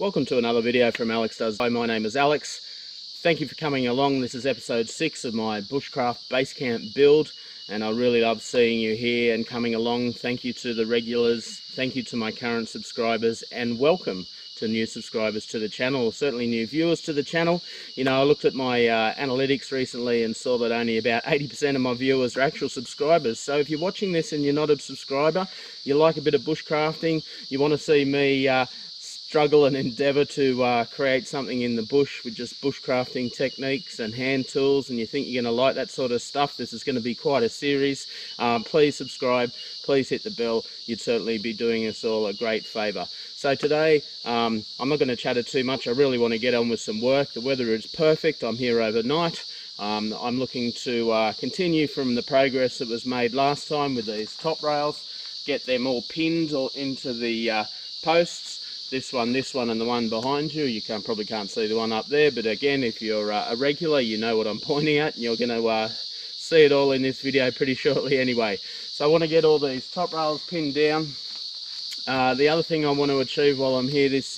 Welcome to another video from Alex Does. Hi, my name is Alex. Thank you for coming along. This is episode 6 of my Bushcraft Basecamp build, and I really love seeing you here and coming along. Thank you to the regulars, thank you to my current subscribers, and welcome to new subscribers to the channel, or certainly new viewers to the channel. You know, I looked at my analytics recently and saw that only about 80% of my viewers are actual subscribers. So if you're watching this and you're not a subscriber, you like a bit of bushcrafting, you want to see me struggle and endeavour to create something in the bush with just bushcrafting techniques and hand tools, and you think you're going to like that sort of stuff, this is going to be quite a series. Please subscribe, please hit the bell. You'd certainly be doing us all a great favour. So today, I'm not going to chatter too much. I really want to get on with some work. The weather is perfect. I'm here overnight. I'm looking to continue from the progress that was made last time with these top rails, get them all pinned or into the posts. This one, and the one behind you. You probably can't see the one up there, but again, if you're a regular, you know what I'm pointing at, and you're going to see it all in this video pretty shortly anyway. So I want to get all these top rails pinned down. The other thing I want to achieve while I'm here this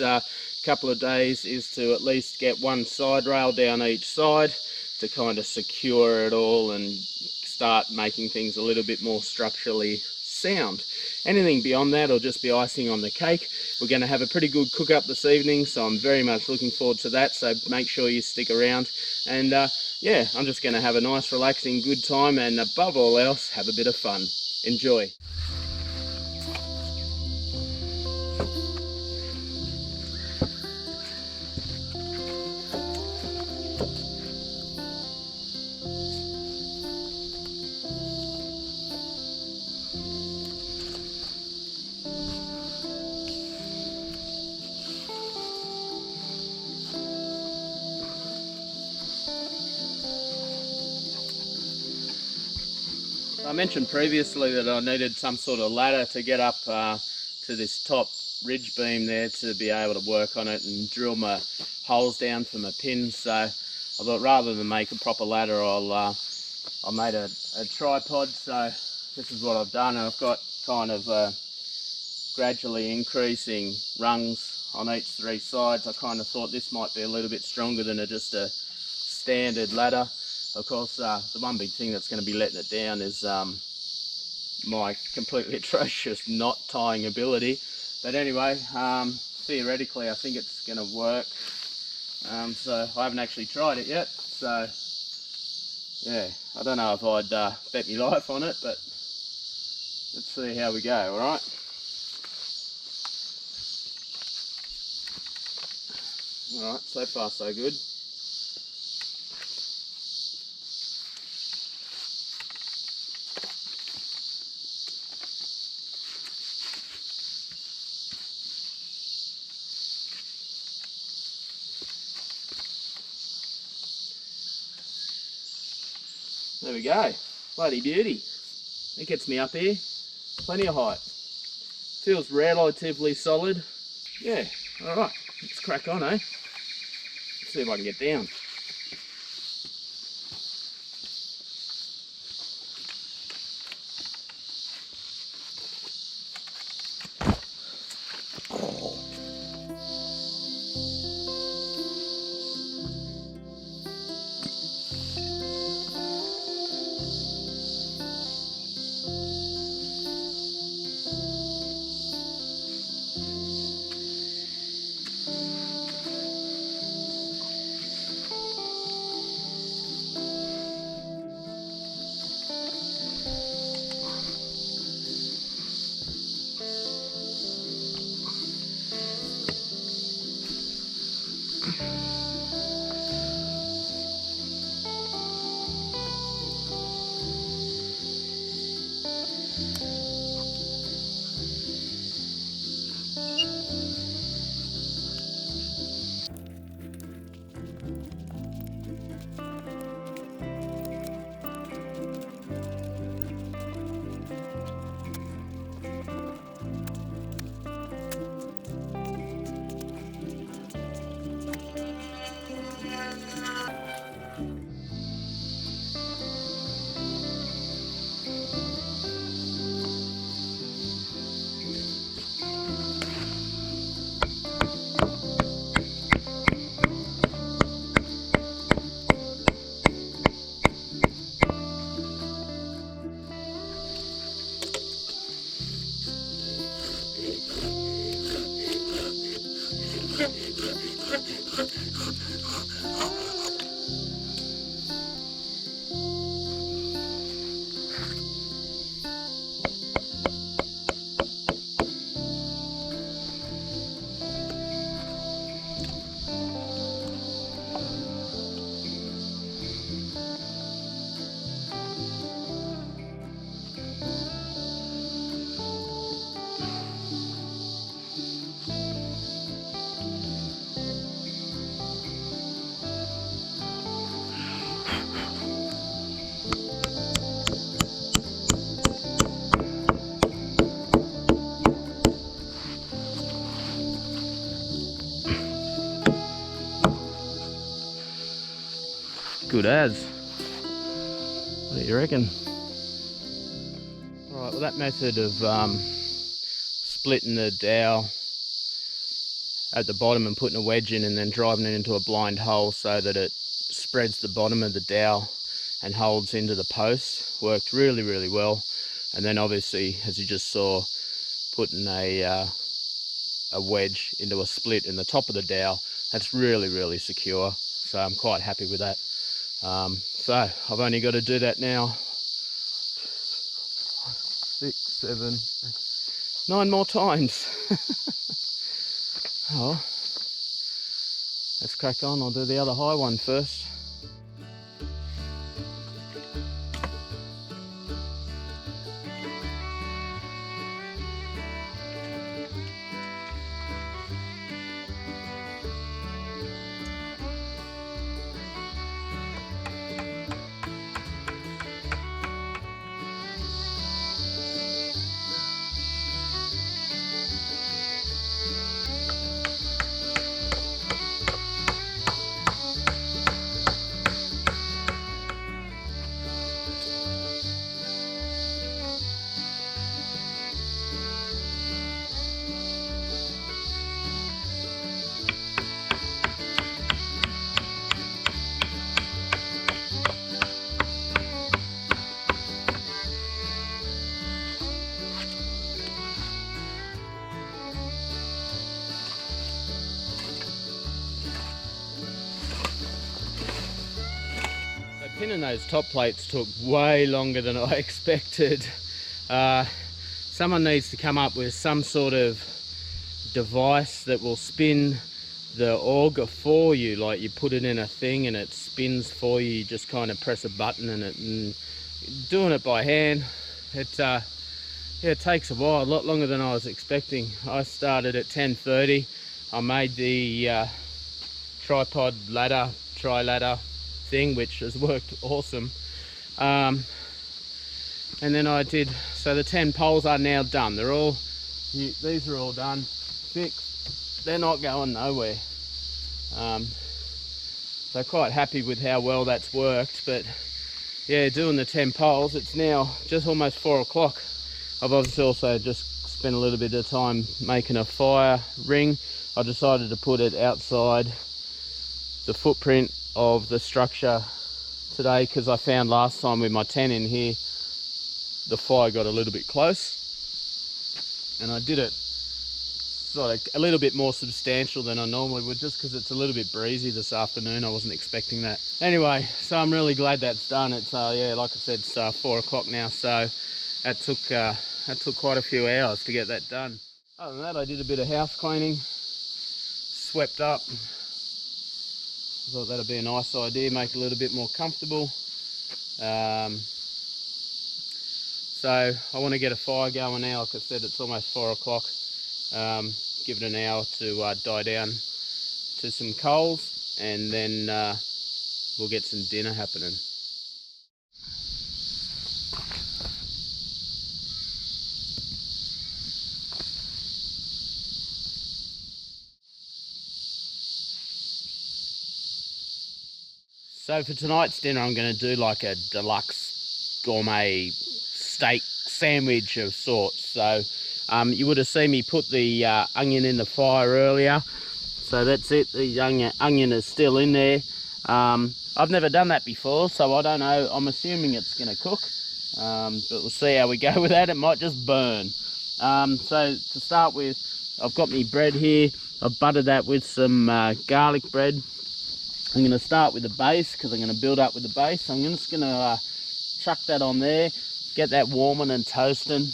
couple of days is to at least get one side rail down each side to kind of secure it all and start making things a little bit more structurally sound. Anything beyond that will just be icing on the cake. We're going to have a pretty good cook up this evening, so I'm very much looking forward to that, so make sure you stick around. And yeah, I'm just going to have a nice relaxing good time, and above all else, have a bit of fun. Enjoy. I mentioned previously that I needed some sort of ladder to get up to this top ridge beam there to be able to work on it and drill my holes down for my pins. So I thought rather than make a proper ladder, I made a tripod. So this is what I've done, and I've got kind of gradually increasing rungs on each 3 sides. I kind of thought this might be a little bit stronger than just a standard ladder. Of course, the one big thing that's going to be letting it down is my completely atrocious knot tying ability. But anyway, theoretically I think it's going to work. So I haven't actually tried it yet. So yeah, I don't know if I'd bet my life on it, but let's see how we go, alright? Alright, so far so good. There we go, bloody beauty. It gets me up here, plenty of height. Feels relatively solid. Yeah, alright, let's crack on, eh? Let's see if I can get down. good as. What do you reckon? Alright, well that method of splitting the dowel at the bottom and putting a wedge in and then driving it into a blind hole so that it spreads the bottom of the dowel and holds into the post worked really, really well. And then obviously, as you just saw, putting a wedge into a split in the top of the dowel, that's really, really secure. So I'm quite happy with that. So I've only got to do that now 6, 7, 9 more times. Oh, let's crack on. I'll do the other high one first. Pinning those top plates took way longer than I expected. Someone needs to come up with some sort of device that will spin the auger for you, like you put it in a thing and it spins for you. You just kind of press a button and doing it by hand, yeah, it takes a while, a lot longer than I was expecting. I started at 10:30. I made the tripod ladder, tri-ladder thing, which has worked awesome. And then I did, so the 10 poles are now done. They're all, these are all done, fixed. They're not going nowhere. So quite happy with how well that's worked. But yeah, doing the 10 poles, it's now just almost 4 o'clock. I've obviously also just spent a little bit of time making a fire ring. I decided to put it outside the footprint of the structure today because I found last time with my tent in here the fire got a little bit close, and I did it sort of a little bit more substantial than I normally would, just because it's a little bit breezy this afternoon. I wasn't expecting that. Anyway, so I'm really glad that's done. It's yeah, like I said, it's 4 o'clock now, so that took quite a few hours to get that done. Other than that, I did a bit of house cleaning, swept up. I thought that'd be a nice idea, make it a little bit more comfortable. So I want to get a fire going now. Like I said, it's almost 4 o'clock. Give it an hour to die down to some coals, and then we'll get some dinner happening. So for tonight's dinner, I'm going to do like a deluxe gourmet steak sandwich of sorts. So you would have seen me put the onion in the fire earlier. So that's it, the onion is still in there. I've never done that before, so I don't know. I'm assuming it's going to cook, but we'll see how we go with that. It might just burn. So to start with, I've got my bread here. I've buttered that with some garlic bread. I'm going to start with the base because I'm going to build up with the base. I'm just going to chuck that on there, get that warming and toasting.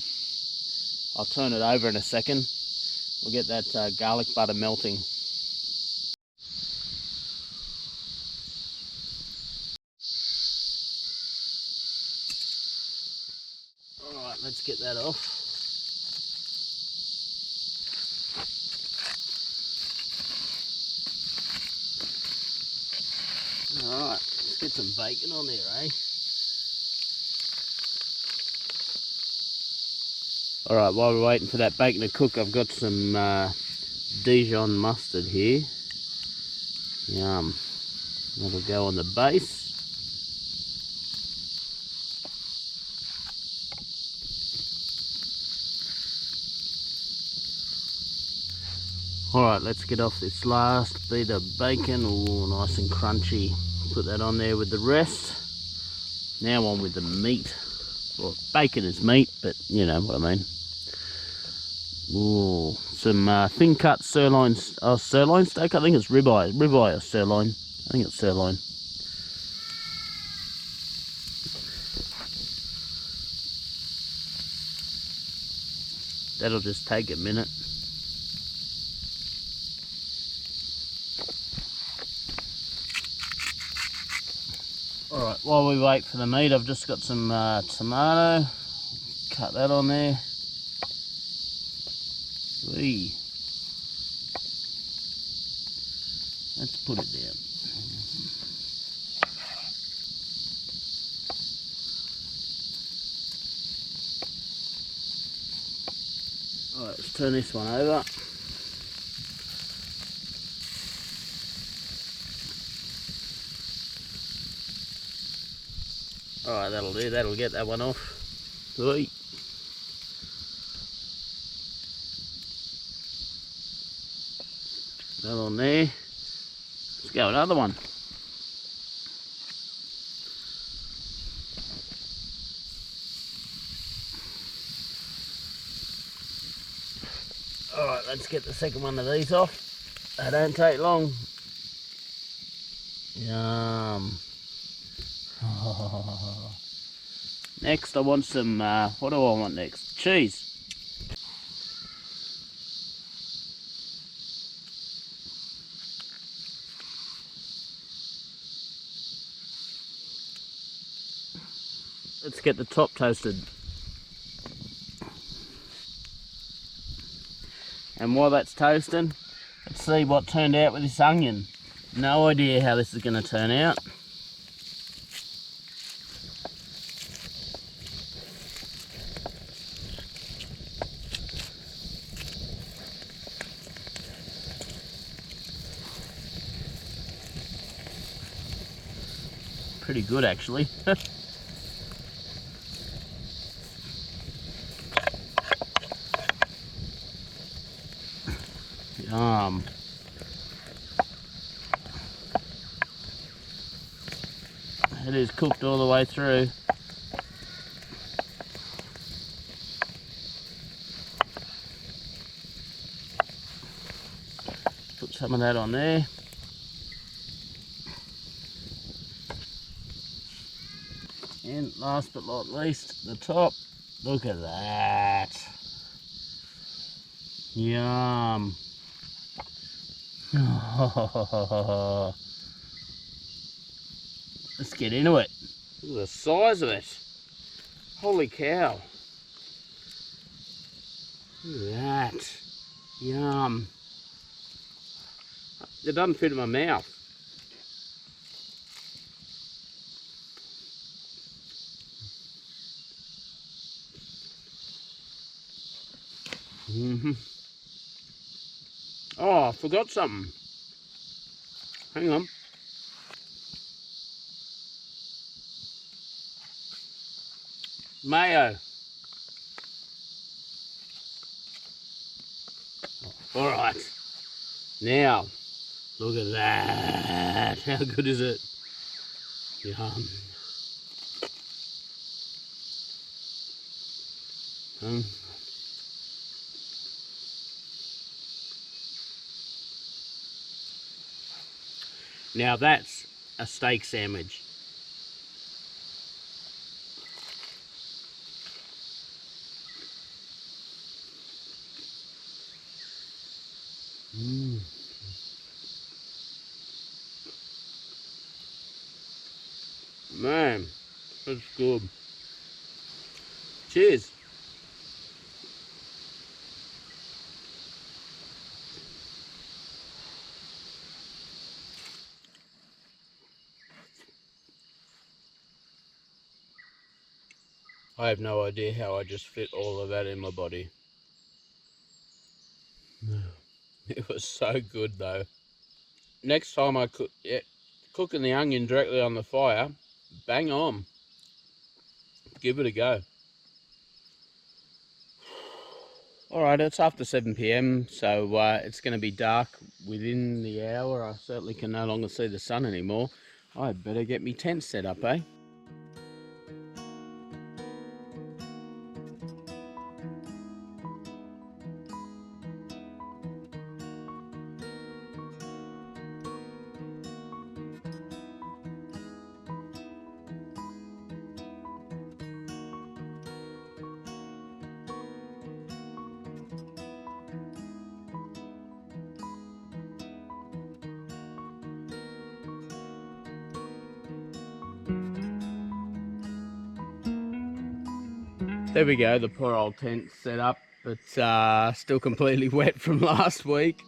I'll turn it over in a second. We'll get that garlic butter melting. Alright, let's get that off. Alright, let's get some bacon on there, eh? Alright, while we're waiting for that bacon to cook, I've got some Dijon mustard here. Yum. That'll go on the base. Alright, let's get off this last bit of bacon. Ooh, nice and crunchy. Put that on there with the rest. Now on with the meat. Well, bacon is meat, but you know what I mean. Ooh, some thin cut sirloin steak. I think it's ribeye or sirloin. I think it's sirloin. That'll just take a minute. Alright, while we wait for the meat, I've just got some tomato. Cut that on there. Whee. Let's put it down. Alright, let's turn this one over. Alright, that'll do, that'll get that one off. Whee. That on there. Let's go another one. Alright, let's get the second one of these off. They don't take long. Yum. Next I want some, what do I want next? Cheese. Let's get the top toasted. And while that's toasting, let's see what turned out with this onion. No idea how this is going to turn out. Pretty good actually. Yum. It is cooked all the way through. Put some of that on there. And last but not least, the top. Look at that. Yum. Let's get into it. Look at the size of it. Holy cow. Look at that. Yum. It doesn't fit in my mouth. Oh, I forgot something. Hang on. Mayo. All right. Now, look at that. How good is it? Yum. Now that's a steak sandwich. Man, that's good. Cheers. I have no idea how I just fit all of that in my body. It was so good though. Next time I cook, cooking the onion directly on the fire, bang on. Give it a go. Alright, it's after 7 p.m, so it's going to be dark within the hour. I certainly can no longer see the sun anymore. I'd better get me tent set up, eh? There we go, the poor old tent set up, but still completely wet from last week.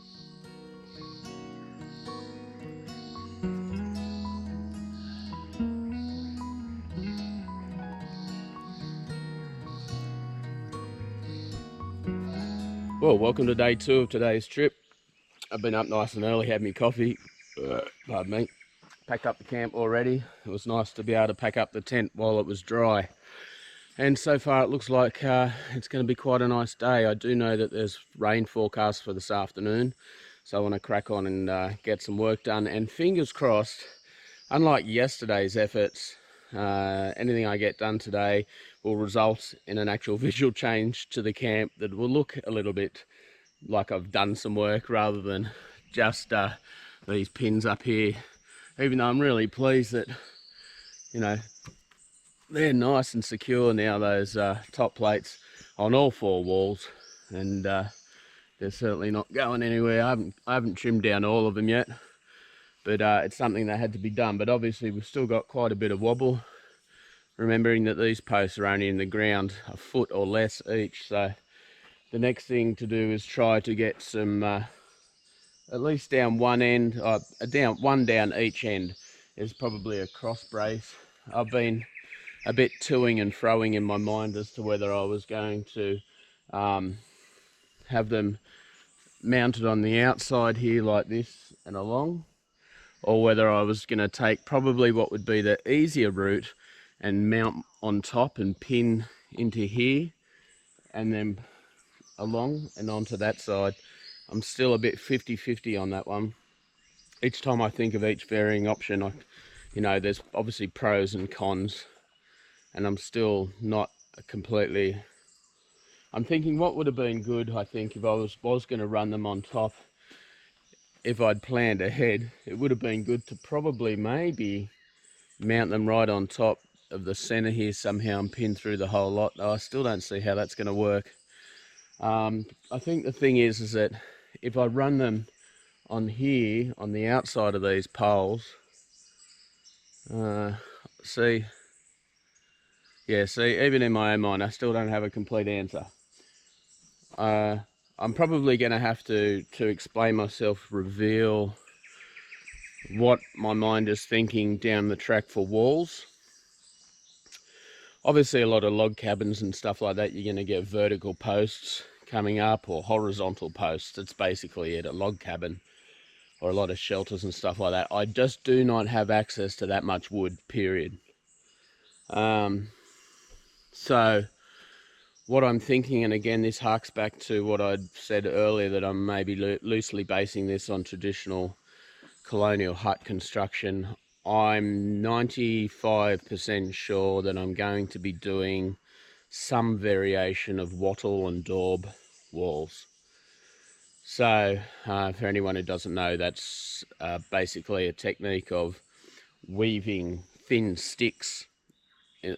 Well, welcome to day 2 of today's trip. I've been up nice and early, had me coffee, pardon me, packed up the camp already. It was nice to be able to pack up the tent while it was dry. And so far it looks like it's going to be quite a nice day. I do know that there's rain forecast for this afternoon, so I want to crack on and get some work done. And fingers crossed, unlike yesterday's efforts, anything I get done today will result in an actual visual change to the camp that will look a little bit like I've done some work rather than just these pins up here. Even though I'm really pleased that, you know, they're nice and secure now, those top plates on all 4 walls, and they're certainly not going anywhere. I haven't trimmed down all of them yet, but it's something that had to be done. But obviously we've still got quite a bit of wobble, remembering that these posts are only in the ground a foot or less each. So the next thing to do is try to get some at least down one end, one down each end is probably a cross brace. I've been a bit toing and froing in my mind as to whether I was going to have them mounted on the outside here like this and along, or whether I was going to take probably what would be the easier route and mount on top and pin into here and then along and onto that side. I'm still a bit 50-50 on that one. Each time I think of each varying option, you know, there's obviously pros and cons, and I'm still not completely... I'm thinking what would have been good, I think, if I was going to run them on top, if I'd planned ahead, it would have been good to probably maybe mount them right on top of the center here somehow and pin through the whole lot. I still don't see how that's going to work. I think the thing is that if I run them on here, on the outside of these poles, see, even in my own mind, I still don't have a complete answer. I'm probably going to have to explain myself, reveal what my mind is thinking down the track for walls. Obviously a lot of log cabins and stuff like that, you're going to get vertical posts coming up or horizontal posts. It's basically it, a log cabin, or a lot of shelters and stuff like that. I just do not have access to that much wood, period. So what I'm thinking, and again this harks back to what I'd said earlier, that I'm maybe loosely basing this on traditional colonial hut construction. I'm 95% sure that I'm going to be doing some variation of wattle and daub walls. So for anyone who doesn't know, that's basically a technique of weaving thin sticks,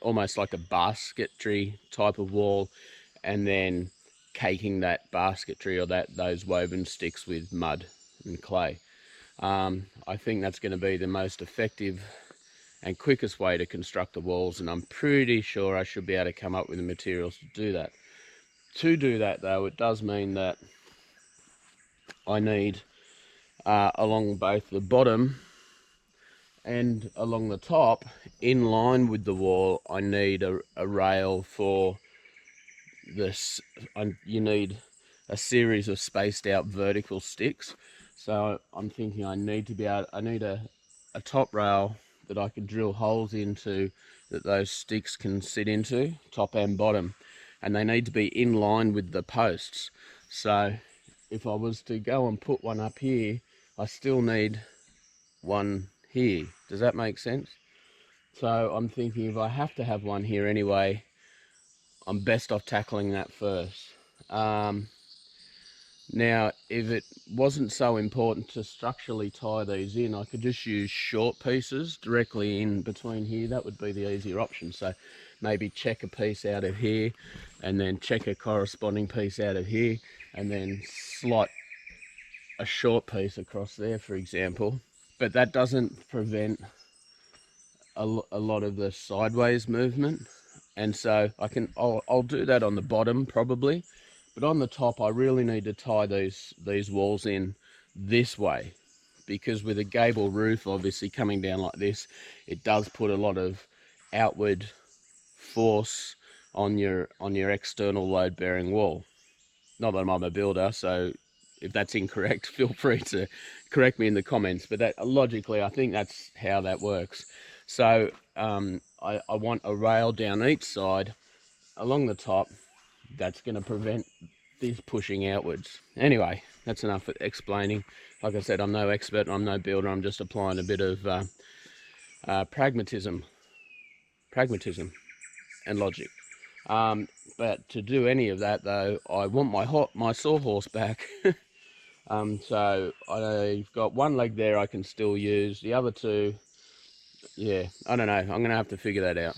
almost like a basketry type of wall, and then caking that basketry or those woven sticks with mud and clay. I think that's going to be the most effective and quickest way to construct the walls, and I'm pretty sure I should be able to come up with the materials to do that. To do that though, it does mean that I need along both the bottom and along the top, in line with the wall, I need a rail for this. You need a series of spaced out vertical sticks. So I'm thinking I need a top rail that I can drill holes into, that those sticks can sit into, top and bottom. and they need to be in line with the posts. So if I was to go and put one up here, I still need one here. Does that make sense? So I'm thinking if I have to have one here anyway, I'm best off tackling that first. Now, if it wasn't so important to structurally tie these in, I could just use short pieces directly in between here. That would be the easier option. So maybe check a piece out of here, and then check a corresponding piece out of here, and then slot a short piece across there, for example. But that doesn't prevent a lot of the sideways movement. And so I'll do that on the bottom probably. But on the top, I really need to tie these walls in this way, because with a gable roof obviously coming down like this, it does put a lot of outward force on your external load-bearing wall. Not that I'm a builder, so if that's incorrect, feel free to correct me in the comments. But that logically, I think that's how that works. So I want a rail down each side along the top that's going to prevent this pushing outwards. Anyway, that's enough explaining. Like I said, I'm no expert, I'm no builder, I'm just applying a bit of pragmatism and logic. But to do any of that though, I want my sawhorse back. So I've got one leg there I can still use. The other two, yeah, I don't know, I'm gonna have to figure that out.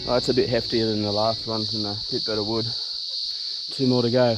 Oh, it's a bit heftier than the last one and a bit better wood. 2 more to go.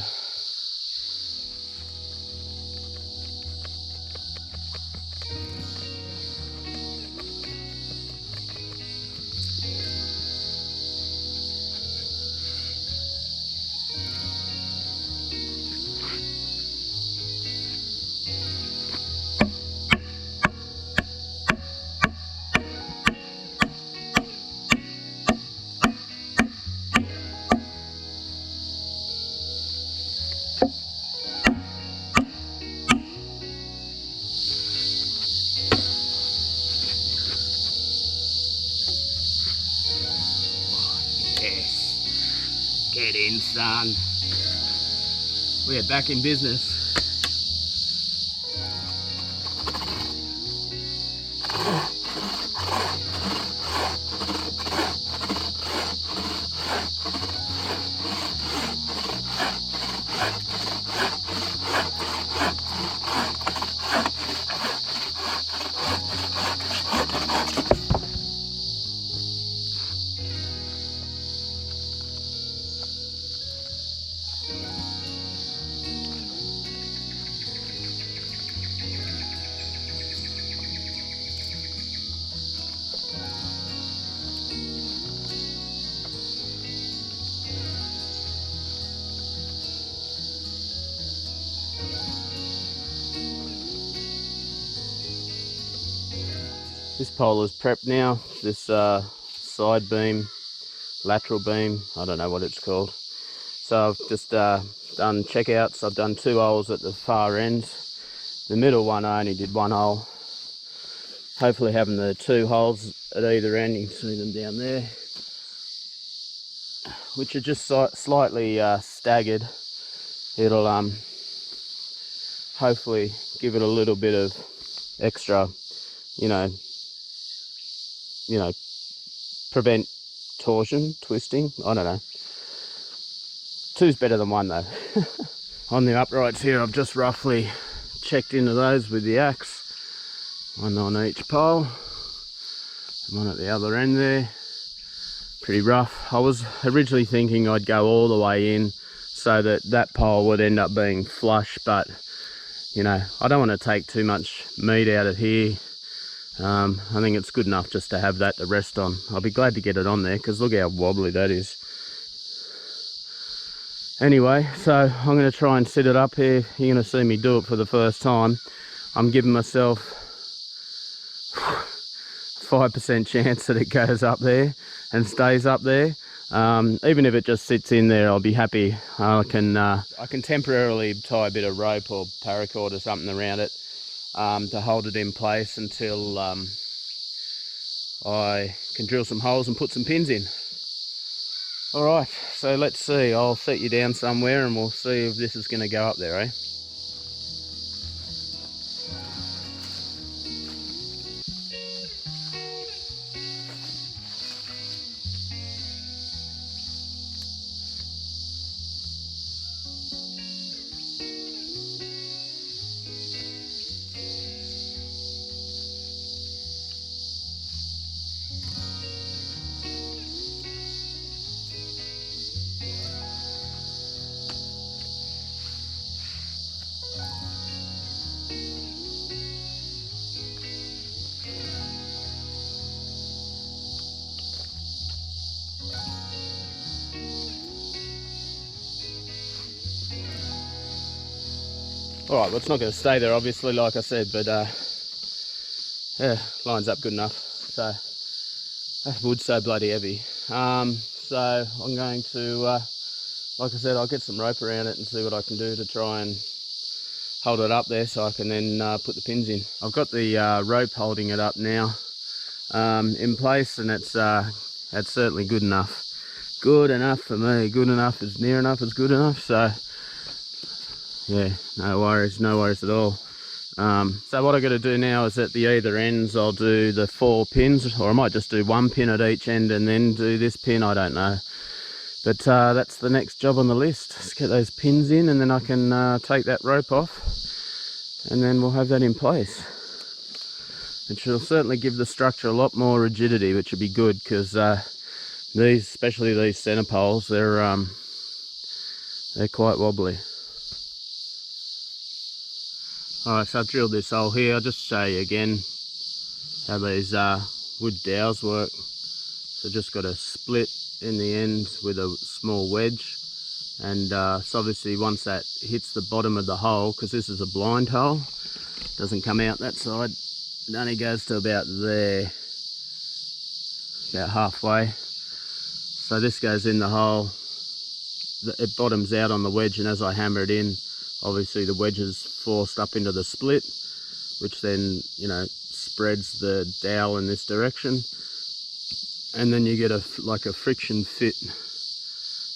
Yes, get in, son. We're back in business. This pole is prepped now. This side beam, lateral beam, I don't know what it's called. So I've just done checkouts. I've done 2 holes at the far ends. The middle one I only did 1 hole. Hopefully having the 2 holes at either end, you can see them down there, which are just slightly staggered. It'll hopefully give it a little bit of extra, you know, prevent torsion, twisting, I don't know. 2's better than 1 though. On the uprights here, I've just roughly checked into those with the axe. 1 on each pole, 1 at the other end there. Pretty rough. I was originally thinking I'd go all the way in, so that that pole would end up being flush. But you know, I don't want to take too much meat out of here. I think it's good enough just to have that to rest on. I'll be glad to get it on there because look how wobbly that is. Anyway, so I'm going to try and set it up here. You're going to see me do it for the first time. I'm giving myself 5% chance that it goes up there and stays up there. Even if it just sits in there, I'll be happy. I can temporarily tie a bit of rope or paracord or something around it to hold it in place until I can drill some holes and put some pins in. Alright, so let's see. I'll set you down somewhere and we'll see if this is going to go up there, eh? Alright, well it's not going to stay there obviously like I said, but yeah, lines up good enough. So that wood's so bloody heavy. So I'm going to, like I said, I'll get some rope around it and see what I can do to try and hold it up there so I can then put the pins in. I've got the rope holding it up now in place, and it's certainly good enough. Good enough for me. Good enough is near enough is good enough. So yeah, no worries at all. So what I've got to do now is at the either ends I'll do the 4 pins, or I might just do 1 pin at each end and then do this pin, I don't know. But that's the next job on the list. Let's get those pins in and then I can take that rope off and then we'll have that in place. It will certainly give the structure a lot more rigidity, which would be good because these, especially these centre poles, they're quite wobbly. Alright, so I've drilled this hole here. I'll just show you again how these wood dowels work. So just got a split in the end with a small wedge, and so obviously once that hits the bottom of the hole, because this is a blind hole, doesn't come out that side, it only goes to about there, about halfway. So this goes in the hole, it bottoms out on the wedge, and as I hammer it in, obviously the wedge is forced up into the split, which then, you know, spreads the dowel in this direction, and then you get like a friction fit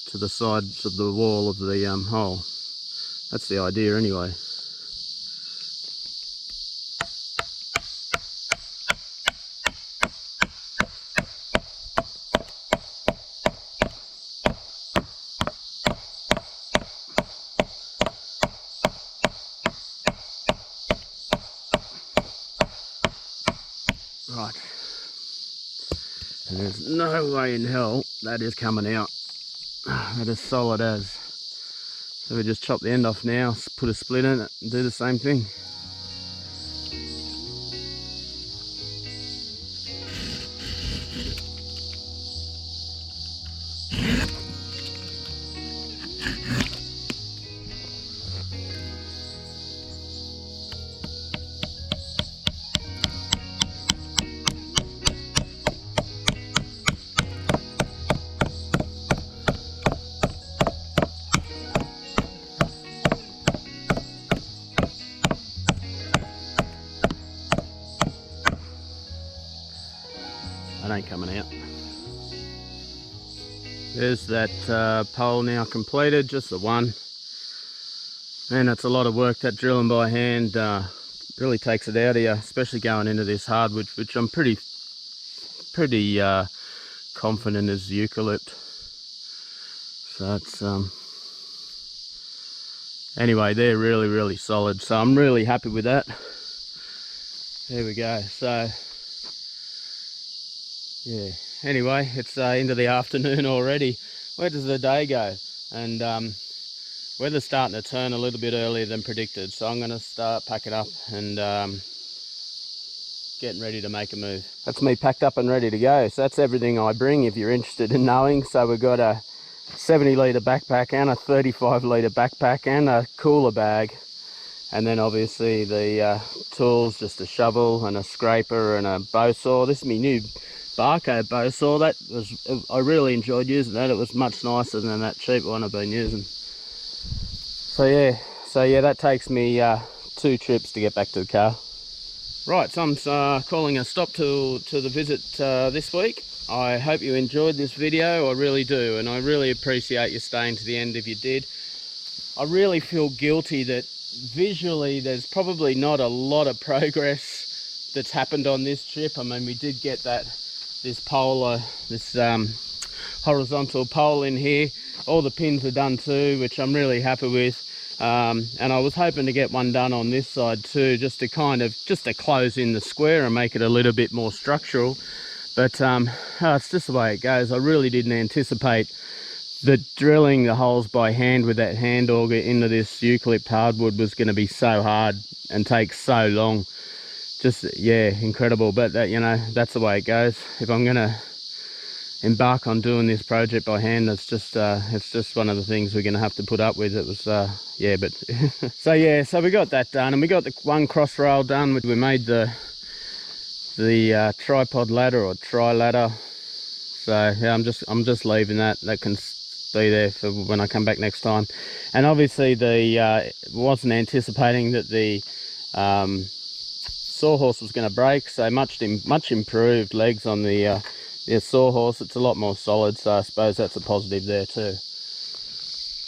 to the sides of the wall of the hole. That's the idea anyway. Right, and there's no way in hell that is coming out. That is solid as. So we just chop the end off now, put a split in it and do the same thing. That ain't coming out. There's that pole now completed, just the one. Man, that's a lot of work, that drilling by hand. Really takes it out of you, especially going into this hardwood, which I'm pretty confident is eucalypt. So it's anyway, they're really solid, so I'm really happy with that. There we go. So yeah, anyway, it's into the afternoon already. Where does the day go? And weather's starting to turn a little bit earlier than predicted, so I'm going to start packing up and getting ready to make a move. That's me packed up and ready to go. So that's everything I bring if you're interested in knowing. So we've got a 70 litre backpack and a 35 litre backpack and a cooler bag, and then obviously the tools, just a shovel and a scraper and a bow saw. This is my new Barco bow saw. I really enjoyed using that. It was much nicer than that cheap one I've been using. So yeah, that takes me 2 trips to get back to the car. Right, so I'm calling a stop to the visit this week. I hope you enjoyed this video. I really do, and I really appreciate you staying to the end if you did. I really feel guilty that visually there's probably not a lot of progress that's happened on this trip. I mean, we did get this pole, this horizontal pole in here. All the pins are done too, which I'm really happy with. And I was hoping to get one done on this side too, just to close in the square and make it a little bit more structural. But it's just the way it goes. I really didn't anticipate that drilling the holes by hand with that hand auger into this eucalypt hardwood was going to be so hard and take so long. Just, yeah, incredible. But that, you know, that's the way it goes. If I'm going to embark on doing this project by hand, it's just one of the things we're going to have to put up with. It was yeah, but so we got that done, and we got the one cross rail done. We made the tripod ladder or tri ladder. So yeah, I'm just leaving that can be there for when I come back next time. And obviously wasn't anticipating that the sawhorse was going to break, so much improved legs on the sawhorse. It's a lot more solid, so I suppose that's a positive there too.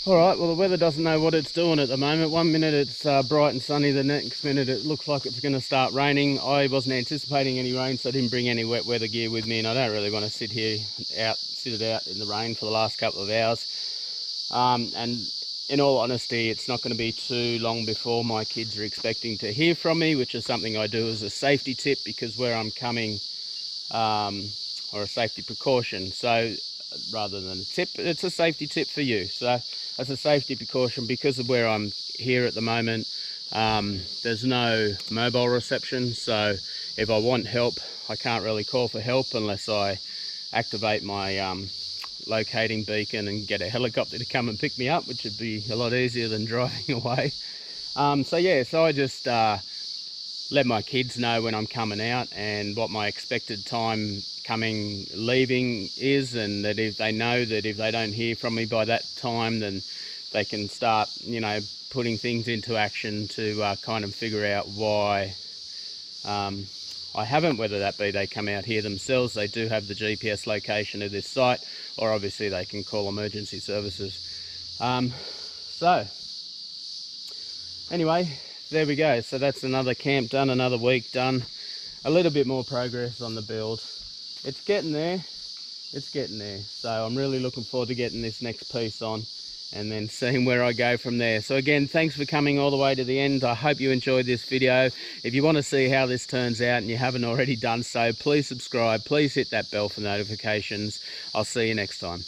Alright, well, the weather doesn't know what it's doing at the moment. One minute it's bright and sunny, the next minute it looks like it's going to start raining. I wasn't anticipating any rain, so I didn't bring any wet weather gear with me, and I don't really want to sit it out in the rain for the last couple of hours. And in all honesty, it's not going to be too long before my kids are expecting to hear from me, which is something I do as a safety tip, because where I'm coming, or a safety precaution. So rather than a tip, it's a safety tip for you. So as a safety precaution, because of where I'm here at the moment, there's no mobile reception. So if I want help, I can't really call for help unless I activate my locating beacon and get a helicopter to come and pick me up, which would be a lot easier than driving away. So yeah, so I just let my kids know when I'm coming out and what my expected time leaving is, and that if they know that if they don't hear from me by that time, then they can start, you know, putting things into action to kind of figure out why I haven't, whether that be they come out here themselves, they do have the GPS location of this site, or obviously they can call emergency services. So anyway, there we go. So that's another camp done, another week done, a little bit more progress on the build. It's getting there, so I'm really looking forward to getting this next piece on and then seeing where I go from there. So again, thanks for coming all the way to the end. I hope you enjoyed this video. If you want to see how this turns out and you haven't already done so, please subscribe, please hit that bell for notifications. I'll see you next time.